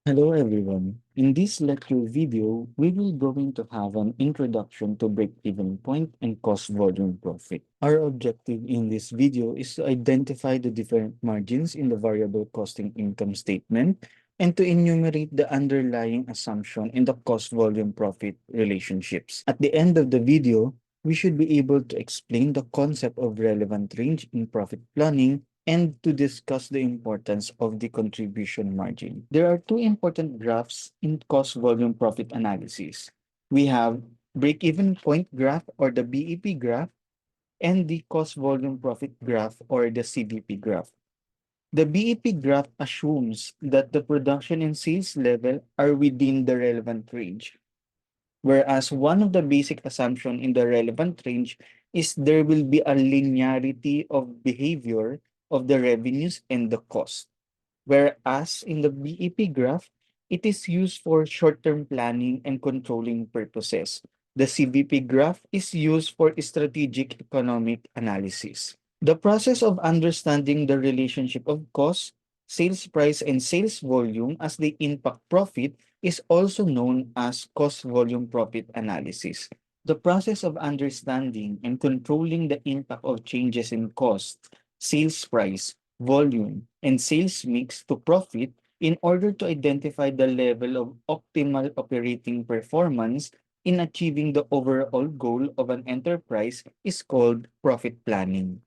Hello everyone. In this lecture video, we will going to have an introduction to break-even point and cost volume profit. Our objective in this video is to identify the different margins in the variable costing income statement and to enumerate the underlying assumption in the cost volume profit relationships. At the end of the video, we should be able to explain the concept of relevant range in profit planning and to discuss the importance of the contribution margin. There are two important graphs in cost volume profit analysis. We have break-even point graph or the BEP graph and the cost volume profit graph or the CVP graph. The BEP graph assumes that the production and sales level are within the relevant range, whereas one of the basic assumptions in the relevant range is there will be a linearity of behavior of the revenues and the cost. Whereas in the BEP graph, it is used for short-term planning and controlling purposes. The CVP graph is used for strategic economic analysis. The process of understanding the relationship of cost, sales price, and sales volume as they impact profit is also known as cost volume profit analysis. The process of understanding and controlling the impact of changes in cost, sales price, volume, and sales mix to profit in order to identify the level of optimal operating performance in achieving the overall goal of an enterprise is called profit planning.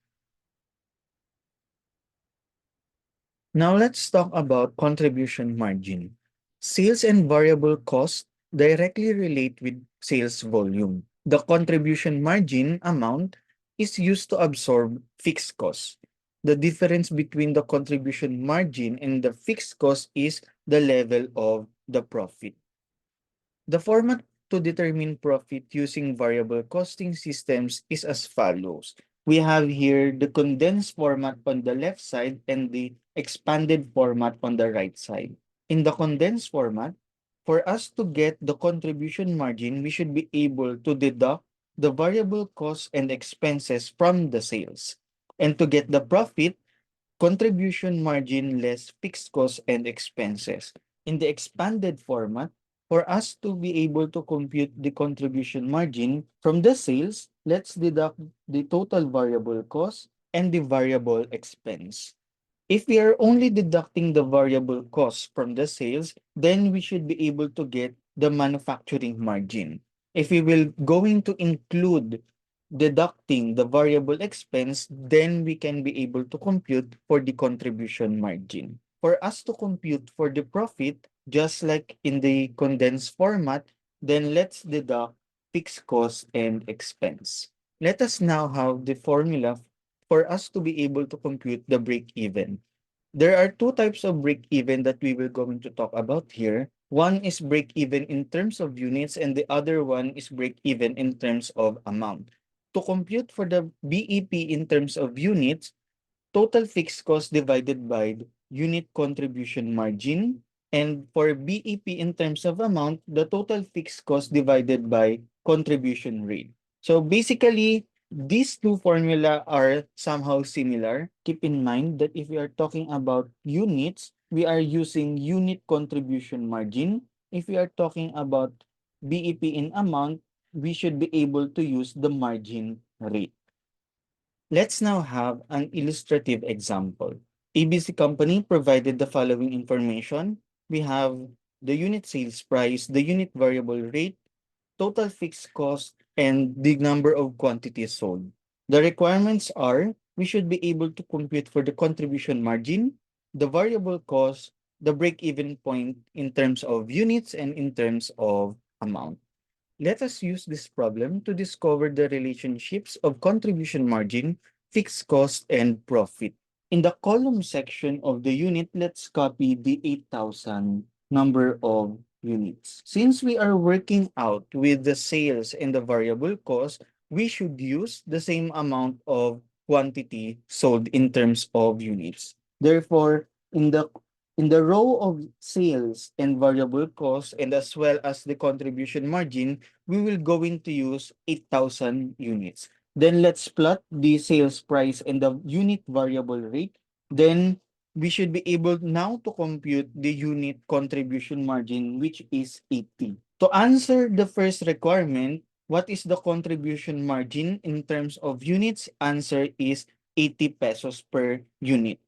Now let's talk about contribution margin. Sales and variable costs directly relate with sales volume. The contribution margin amount is used to absorb fixed costs. The difference between the contribution margin and the fixed cost is the level of the profit. The format to determine profit using variable costing systems is as follows. We have here the condensed format on the left side and the expanded format on the right side. In the condensed format, for us to get the contribution margin, we should be able to deduct the variable costs and expenses from the sales. And to get the profit, contribution margin less fixed costs and expenses. In the expanded format, for us to be able to compute the contribution margin from the sales, let's deduct the total variable cost and the variable expense. If we are only deducting the variable cost from the sales, then we should be able to get the manufacturing margin. If we will going to include deducting the variable expense, then we can be able to compute for the contribution margin. For us to compute for the profit, just like in the condensed format, then let's deduct fixed cost and expense. Let us now have the formula for us to be able to compute the break-even. There are two types of break-even that we will going to talk about here. One is break-even in terms of units and the other one is break-even in terms of amount. To compute for the BEP in terms of units, total fixed cost divided by unit contribution margin, and for BEP in terms of amount, the total fixed cost divided by contribution rate. So basically, these two formula are somehow similar. Keep in mind that if we are talking about units, we are using unit contribution margin. If we are talking about BEP in amount, we should be able to use the margin rate. Let's now have an illustrative example. ABC Company provided the following information. We have the unit sales price, the unit variable rate, total fixed cost, and the number of quantities sold. The requirements are we should be able to compute for the contribution margin, the variable cost, the break-even point in terms of units and in terms of amount. Let us use this problem to discover the relationships of contribution margin, fixed cost, and profit. In the column section of the unit, let's copy the 8,000 number of units. Since we are working out with the sales and the variable cost, we should use the same amount of quantity sold in terms of units. Therefore, in the row of sales and variable cost and as well as the contribution margin, we will going to use 8,000 units. Then let's plot the sales price and the unit variable rate. Then we should be able now to compute the unit contribution margin, which is 80. To answer the first requirement, what is the contribution margin in terms of units? Answer is 80 pesos per unit.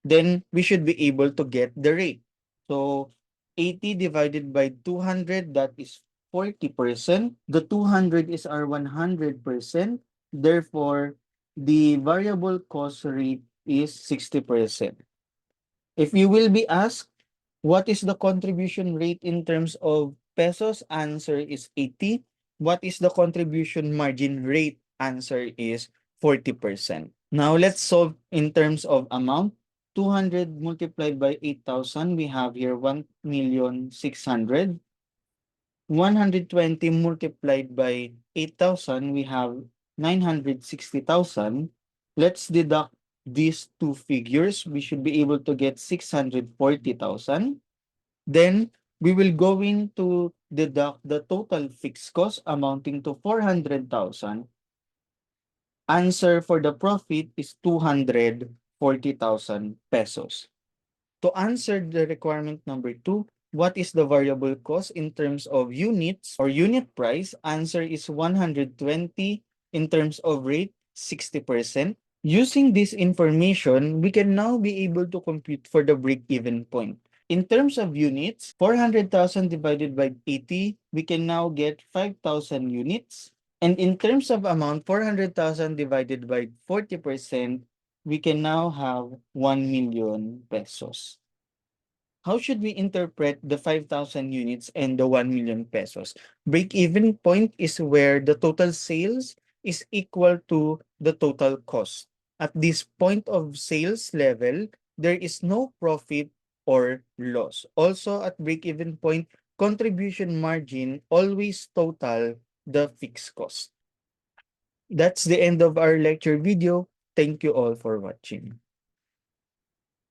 Then we should be able to get the rate. So 80 divided by 200, that is 40%. The 200 is our 100%. Therefore, the variable cost rate is 60%. If you will be asked, what is the contribution rate in terms of pesos? Answer is 80. What is the contribution margin rate? Answer is 40%. Now let's solve in terms of amount. 200 multiplied by 8,000, we have here 1,600,000. 120 multiplied by 8,000, we have 960,000. Let's deduct these two figures. We should be able to get 640,000. Then we will going to deduct the total fixed cost amounting to 400,000. Answer for the profit is 240,000 pesos. To answer the requirement number 2, what is the variable cost in terms of units or unit price? Answer is 120. In terms of rate, 60%. Using this information, we can now be able to compute for the break-even point. In terms of units, 400,000 divided by 80, we can now get 5,000 units. And in terms of amount, 400,000 divided by 40%, we can now have 1 million pesos. How should we interpret the 5,000 units and the 1 million pesos? Break-even point is where the total sales is equal to the total cost. At this point of sales level, there is no profit or loss. Also, at break-even point, contribution margin always total the fixed cost. That's the end of our lecture video. Thank you all for watching.